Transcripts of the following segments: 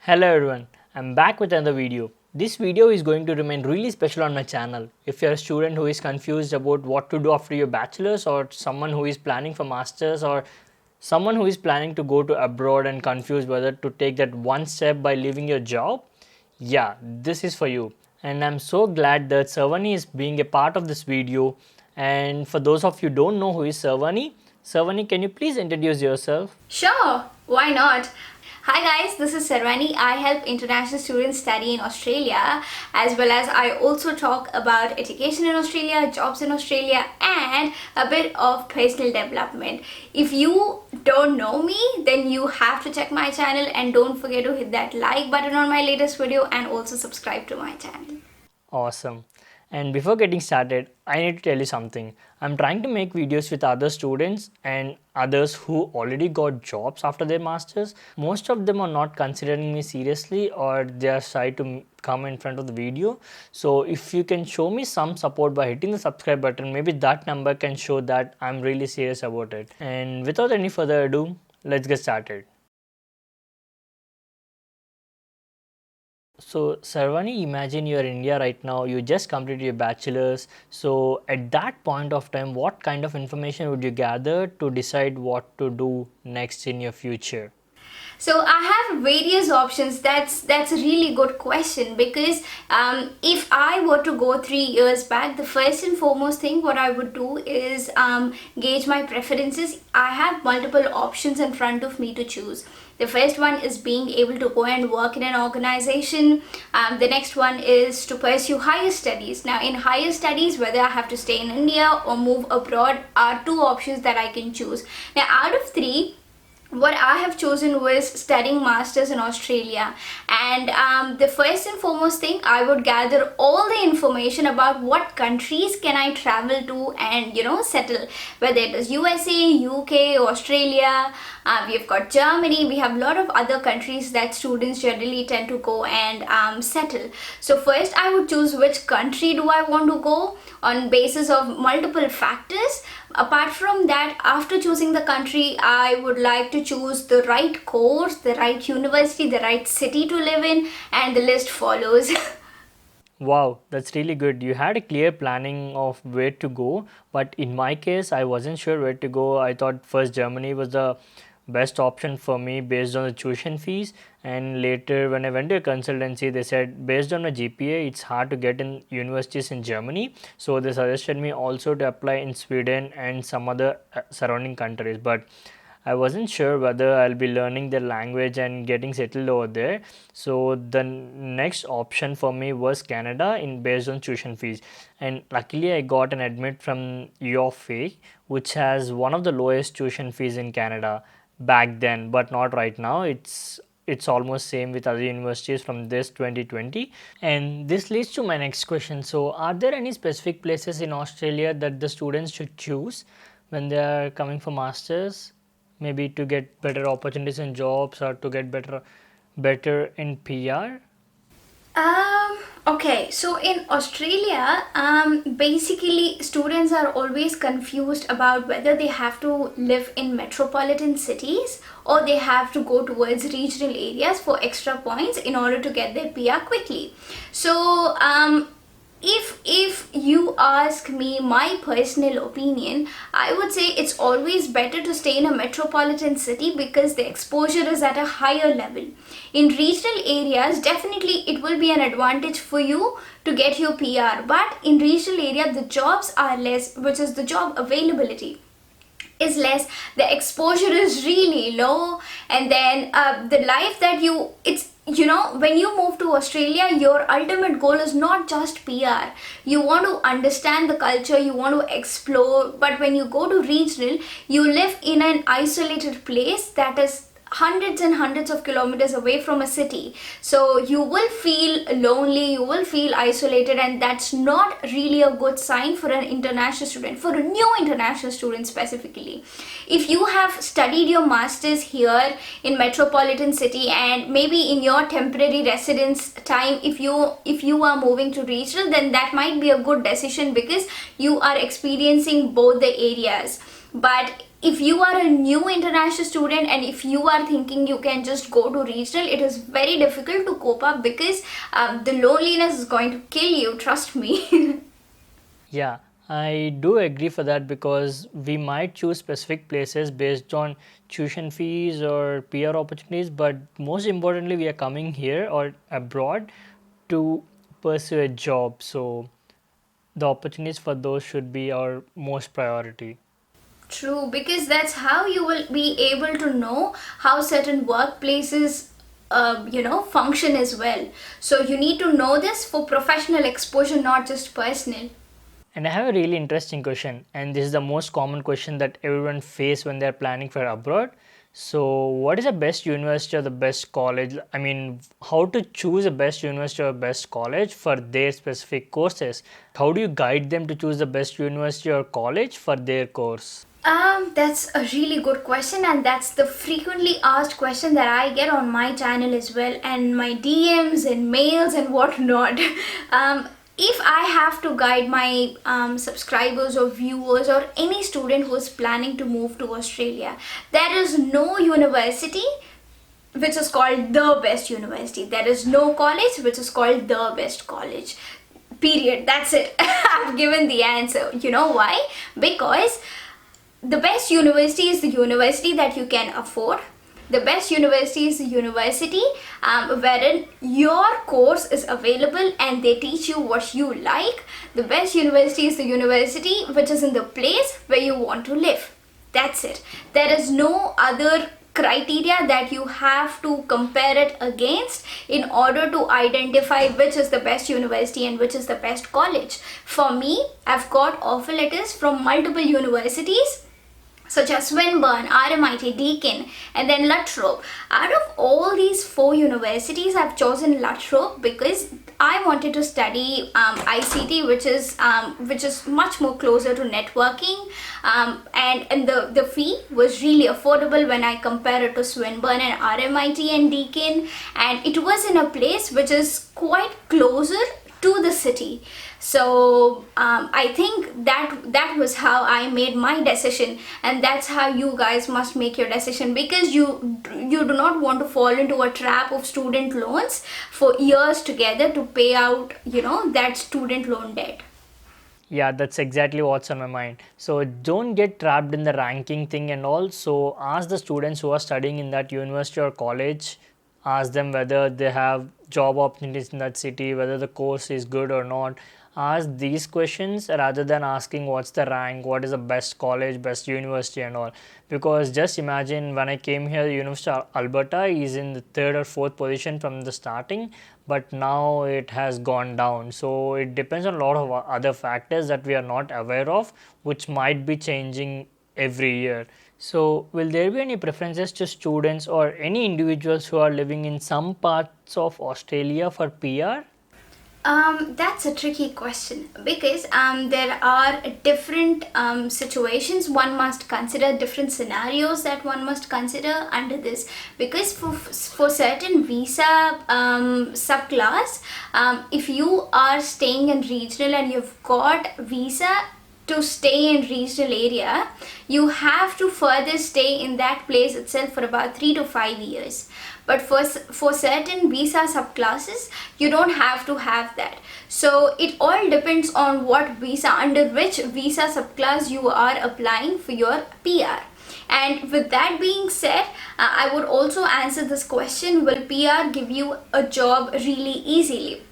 Hello everyone, I'm back with another video. This video is going to remain really special on my channel. If you're a student who is confused about what to do after your bachelor's, or someone who is planning for master's, or someone who is planning to go to abroad and confused whether to take that one step by leaving your job, yeah, this is for you. And I'm so glad that Sarvani is being a part of this video. And for those of you who don't know who is Sarvani, can you please introduce yourself? Sure, why not? Hi guys, this is Sarvani. I help international students study in Australia, as well as I also talk about education in Australia, jobs in Australia, and a bit of personal development. If you don't know me, then you have to check my channel and don't forget to hit that like button on my latest video and also subscribe to my channel. Awesome. And before getting started, I need to tell you something. I'm trying to make videos with other students and others who already got jobs after their masters. Most of them are not considering me seriously, or they are shy to come in front of the video. So if you can show me some support by hitting the subscribe button, maybe that number can show that I'm really serious about it. And without any further ado, let's get started. So Sarvani, imagine you're in India right now, you just completed your bachelor's. So at that point of time, what kind of information would you gather to decide what to do next in your future? So I have various options. That's a really good question, because if I were to go 3 years back, the first and foremost thing what I would do is gauge my preferences. I have multiple options in front of me to choose. The first one is being able to go and work in an organization. The next one is to pursue higher studies. Now in higher studies, whether I have to stay in India or move abroad are two options that I can choose. Now out of three, what I have chosen was studying masters in Australia. And the first and foremost thing, I would gather all the information about what countries can I travel to and settle, whether it is USA, UK, Australia. We've got Germany. We have a lot of other countries that students generally tend to go and settle. So first I would choose which country do I want to go on basis of multiple factors. Apart from that, after choosing the country, I would like to choose the right course, the right university, the right city to live in, and the list follows. Wow, that's really good. You had a clear planning of where to go, but in my case, I wasn't sure where to go. I thought first Germany was the best option for me based on the tuition fees, and later when I went to a consultancy, they said based on a GPA, it's hard to get in universities in Germany. So they suggested me also to apply in Sweden and some other surrounding countries, but I wasn't sure whether I'll be learning the language and getting settled over there. So the next option for me was Canada in based on tuition fees. And luckily I got an admit from U of A, which has one of the lowest tuition fees in Canada back then, but not right now. It's almost same with other universities from this 2020. And this leads to my next question. So are there any specific places in Australia that the students should choose when they are coming for masters? Maybe to get better opportunities in jobs, or to get better in PR? Okay, so in Australia, basically students are always confused about whether they have to live in metropolitan cities or they have to go towards regional areas for extra points in order to get their PR quickly. So if you ask me my personal opinion, I would say it's always better to stay in a metropolitan city because the exposure is at a higher level. In regional areas, definitely it will be an advantage for you to get your PR, but in regional area the jobs are less, which is the job availability is less, the exposure is really low, and then the life that it's when you move to Australia, your ultimate goal is not just PR. You want to understand the culture, you want to explore, but when you go to regional, you live in an isolated place that is hundreds and hundreds of kilometers away from a city. So you will feel lonely, you will feel isolated, and that's not really a good sign for an international student, for a new international student specifically. If you have studied your masters here in metropolitan city, and maybe in your temporary residence time, if you are moving to regional, then that might be a good decision because you are experiencing both the areas. But if you are a new international student and if you are thinking you can just go to regional, it is very difficult to cope up because the loneliness is going to kill you, trust me. Yeah, I do agree for that because we might choose specific places based on tuition fees or peer opportunities, but most importantly, we are coming here or abroad to pursue a job. So the opportunities for those should be our most priority. True, because that's how you will be able to know how certain workplaces function as well. So you need to know this for professional exposure, not just personal. And I have a really interesting question, and this is the most common question that everyone face when they're planning for abroad. So, what is the best university or the best college? I mean, how to choose the best university or best college for their specific courses? How do you guide them to choose the best university or college for their course? That's a really good question, and that's the frequently asked question that I get on my channel as well, and my DMs and mails and whatnot. If I have to guide my subscribers or viewers or any student who is planning to move to Australia, there is no university which is called the best university. There is no college which is called the best college. Period. That's it. I've given the answer. You know why? Because the best university is the university that you can afford. The best university is the university wherein your course is available and they teach you what you like. The best university is the university which is in the place where you want to live. That's it. There is no other criteria that you have to compare it against in order to identify which is the best university and which is the best college. For me, I've got offer letters from multiple universities such as Swinburne, RMIT, Deakin, and then La Trobe. Out of all these four universities, I've chosen La Trobe because I wanted to study ICT, which is much more closer to networking, and the fee was really affordable when I compare it to Swinburne and RMIT and Deakin, and it was in a place which is quite closer to the city. So I think that was how I made my decision, and that's how you guys must make your decision, because you do not want to fall into a trap of student loans for years together to pay out that student loan debt. Yeah, that's exactly what's on my mind. So don't get trapped in the ranking thing and all. So ask the students who are studying in that university or college, ask them whether they have job opportunities in that city, whether the course is good or not. Ask these questions rather than asking what's the rank, what is the best college, best university and all. Because just imagine when I came here, University of Alberta is in the third or fourth position from the starting, but now it has gone down. So it depends on a lot of other factors that we are not aware of, which might be changing every year. So will there be any preferences to students or any individuals who are living in some parts of Australia for PR? That's a tricky question because there are different situations one must consider, different scenarios that one must consider under this. Because for certain visa subclass, if you are staying in regional and you've got visa to stay in regional area, you have to further stay in that place itself for about 3 to 5 years. But for certain visa subclasses, you don't have to have that. So it all depends on what visa, under which visa subclass you are applying for your PR. And with that being said, I would also answer this question: will PR give you a job really easily?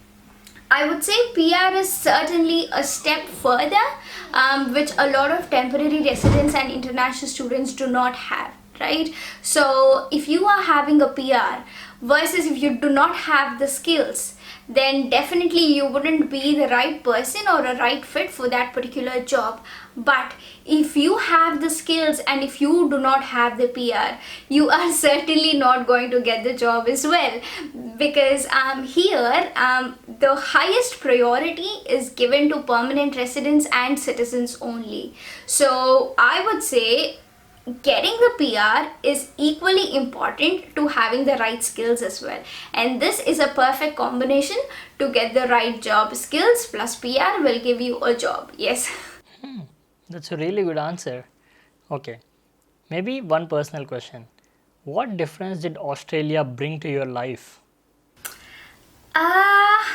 I would say PR is certainly a step further, which a lot of temporary residents and international students do not have, right? So if you are having a PR versus if you do not have the skills, then definitely you wouldn't be the right person or a right fit for that particular job. But if you have the skills and if you do not have the PR, you are certainly not going to get the job as well, because here the highest priority is given to permanent residents and citizens only. So I would say getting the PR is equally important to having the right skills as well. And this is a perfect combination to get the right job. Skills plus PR will give you a job. Yes. That's a really good answer. Okay. Maybe one personal question. What difference did Australia bring to your life? Ah,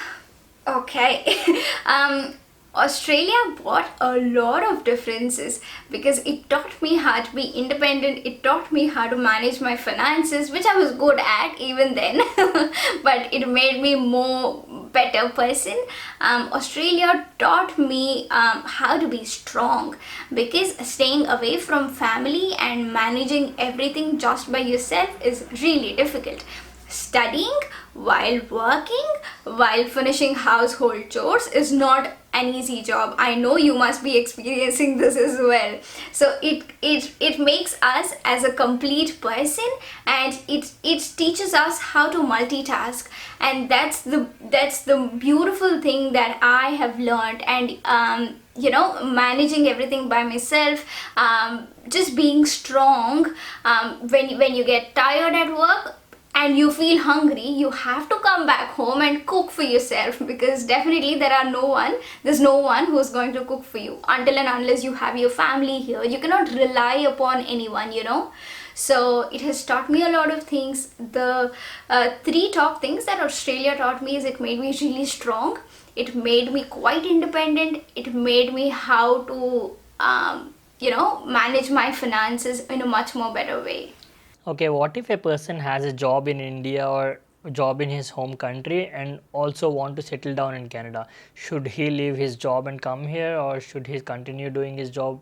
okay. um, Australia brought a lot of differences because it taught me how to be independent. It taught me how to manage my finances, which I was good at even then, but it made me more better person. Australia taught me how to be strong because staying away from family and managing everything just by yourself is really difficult. Studying while working, while finishing household chores is not an easy job. I know you must be experiencing this as well. So it makes us as a complete person, and it teaches us how to multitask, and that's the beautiful thing that I have learned. And managing everything by myself, just being strong. When you get tired at work and you feel hungry, you have to come back home and cook for yourself, because definitely there's no one who's going to cook for you until and unless you have your family here. You cannot rely upon anyone. So it has taught me a lot of things. The three top things that Australia taught me is it made me really strong, it made me quite independent, it made me how to manage my finances in a much more better way. Okay, what if a person has a job in India or a job in his home country and also want to settle down in Canada? Should he leave his job and come here, or should he continue doing his job?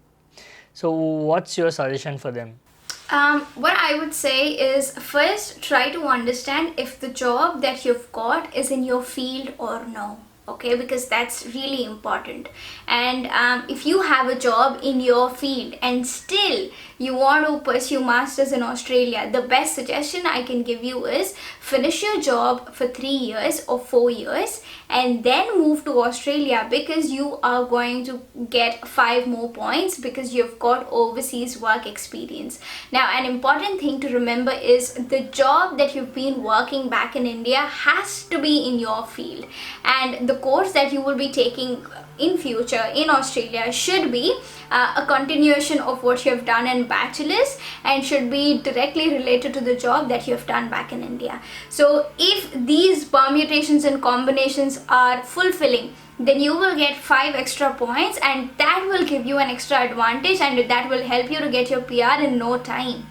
So, what's your suggestion for them? What I would say is first try to understand if the job that you've got is in your field or no. Okay, because that's really important. And if you have a job in your field and still you want to pursue masters in Australia, the best suggestion I can give you is finish your job for 3 years or 4 years and then move to Australia, because you are going to get 5 more points because you've got overseas work experience. Now, an important thing to remember is the job that you've been working back in India has to be in your field, and the course that you will be taking in future in Australia should be a continuation of what you have done in bachelor's and should be directly related to the job that you have done back in India. So if these permutations and combinations are fulfilling, then you will get 5 extra points, and that will give you an extra advantage, and that will help you to get your PR in no time.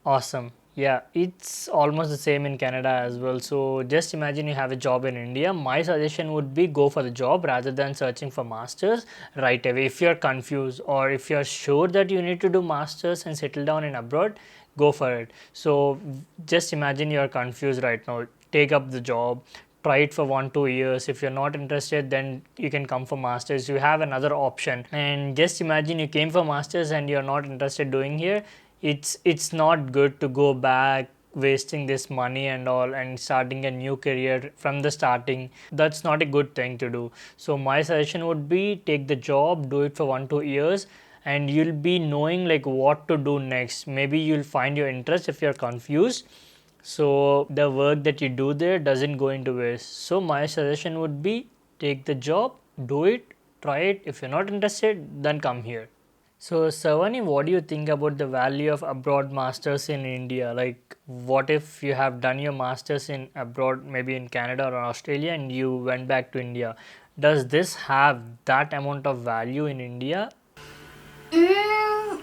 Awesome. Yeah, it's almost the same in Canada as well. So just imagine you have a job in India. My suggestion would be go for the job rather than searching for masters right away. If you're confused or if you're sure that you need to do masters and settle down in abroad, go for it. So just imagine you're confused right now. Take up the job, try it for 1 2 years. If you're not interested, then you can come for masters. You have another option. And just imagine you came for masters and you're not interested doing here. It's not good to go back wasting this money and all and starting a new career from the starting. That's not a good thing to do. So my suggestion would be take the job, do it for 1 2 years, and you'll be knowing like what to do next. Maybe you'll find your interest if you're confused, so the work that you do there doesn't go into waste. So my suggestion would be take the job, do it, try it. If you're not interested, then come here. So, Savani, what do you think about the value of abroad masters in India? Like, what if you have done your masters in abroad, maybe in Canada or Australia, and you went back to India? Does this have that amount of value in India? Mm,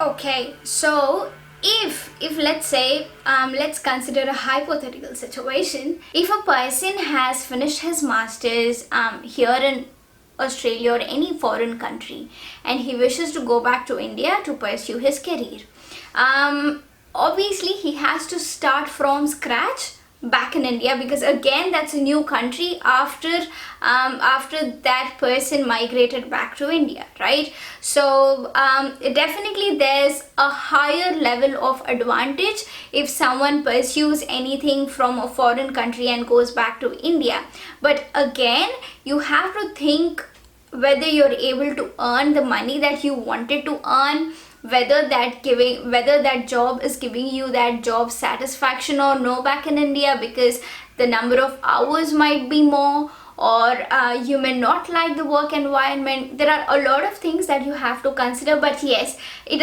okay, so if let's say let's consider a hypothetical situation. If a person has finished his masters here in Australia or any foreign country, and he wishes to go back to India to pursue his career, obviously he has to start from scratch back in India, because again that's a new country after that person migrated back to India, right? So definitely there's a higher level of advantage if someone pursues anything from a foreign country and goes back to India. But again, you have to think whether you're able to earn the money that you wanted to earn, whether that job is giving you that job satisfaction or no back in India, because the number of hours might be more, or you may not like the work environment. There are a lot of things that you have to consider. But yes, it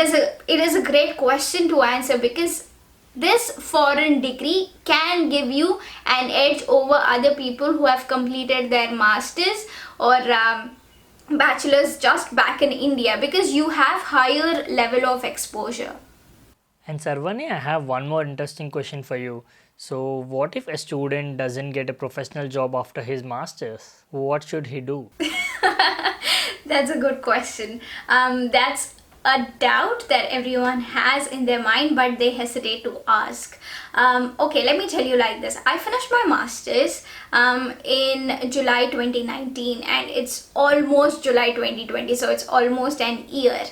is a great question to answer, because this foreign degree can give you an edge over other people who have completed their masters or bachelor's just back in India, because you have higher level of exposure. And Sarvani, I have one more interesting question for you. So, what if a student doesn't get a professional job after his master's? What should he do? That's a good question. That's a doubt that everyone has in their mind, but they hesitate to ask. Okay, let me tell you like this. I finished my master's in July 2019, and it's almost July 2020, so it's almost an year.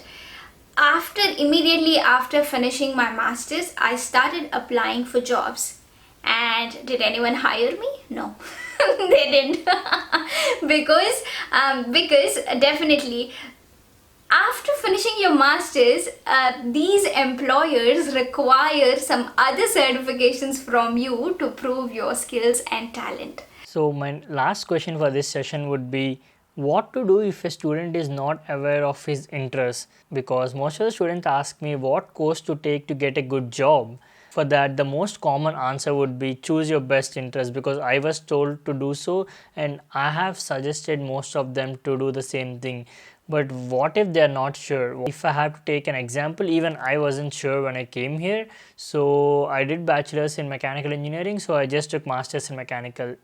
Immediately after finishing my master's, I started applying for jobs. And did anyone hire me? No. They didn't. Because definitely after finishing your masters, these employers require some other certifications from you to prove your skills and talent. So, my last question for this session would be what to do if a student is not aware of his interests, because most of the students ask me what course to take to get a good job. For that, the most common answer would be choose your best interest, because I was told to do so and I have suggested most of them to do the same thing. But what if they are not sure? If I have to take an example, even I wasn't sure when I came here. So I did bachelor's in mechanical engineering, so I just took master's in mechanical.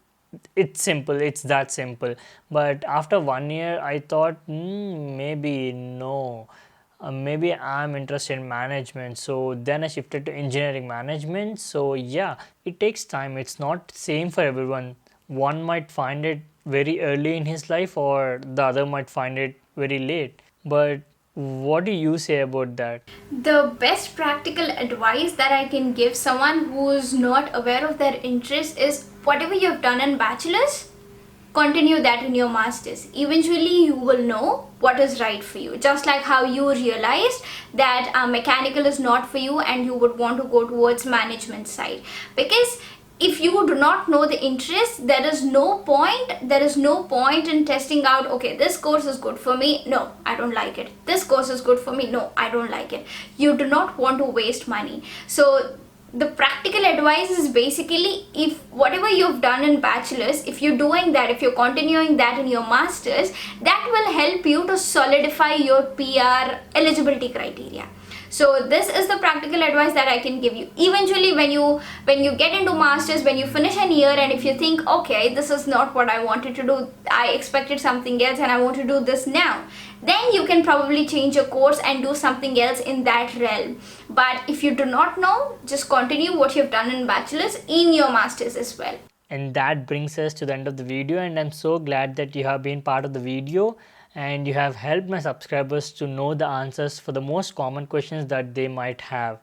It's simple, it's that simple. But after 1 year I thought, maybe no, maybe I'm interested in management. So then I shifted to engineering management. So yeah, it takes time, it's not same for everyone. One might find it very early in his life, or the other might find it very late. But what do you say about that? The best practical advice that I can give someone who's not aware of their interest is, whatever you've done in bachelor's, continue that in your masters. Eventually you will know what is right for you, just like how you realized that mechanical is not for you and you would want to go towards management side. Because if you do not know the interest, there is no point in testing out, okay, this course is good for me, no, I don't like it, this course is good for me, no, I don't like it. You do not want to waste money. So the practical advice is basically, if whatever you've done in bachelor's, if you're doing that, if you're continuing that in your masters, that will help you to solidify your PR eligibility criteria. So this is the practical advice that I can give you. Eventually when you get into masters, when you finish an year, and if you think, okay, this is not what I wanted to do, I expected something else and I want to do this now, then you can probably change your course and do something else in that realm. But if you do not know, just continue what you've done in bachelor's in your masters as well. And that brings us to the end of the video, and I'm so glad that you have been part of the video and you have helped my subscribers to know the answers for the most common questions that they might have.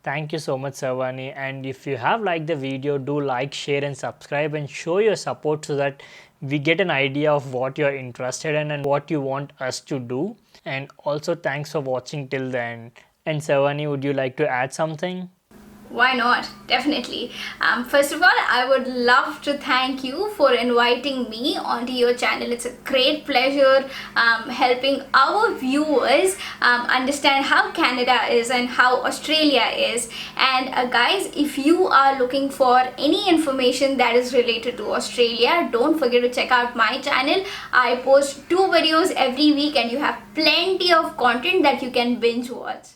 Thank you so much, Sarvani. And if you have liked the video, do like, share and subscribe and show your support so that we get an idea of what you're interested in and what you want us to do. And also thanks for watching till the end. And Sarvani, would you like to add something? Why not? Definitely. First of all, I would love to thank you for inviting me onto your channel. It's a great pleasure helping our viewers understand how Canada is and how Australia is. And guys, if you are looking for any information that is related to Australia, don't forget to check out my channel. I post 2 videos every week and you have plenty of content that you can binge watch.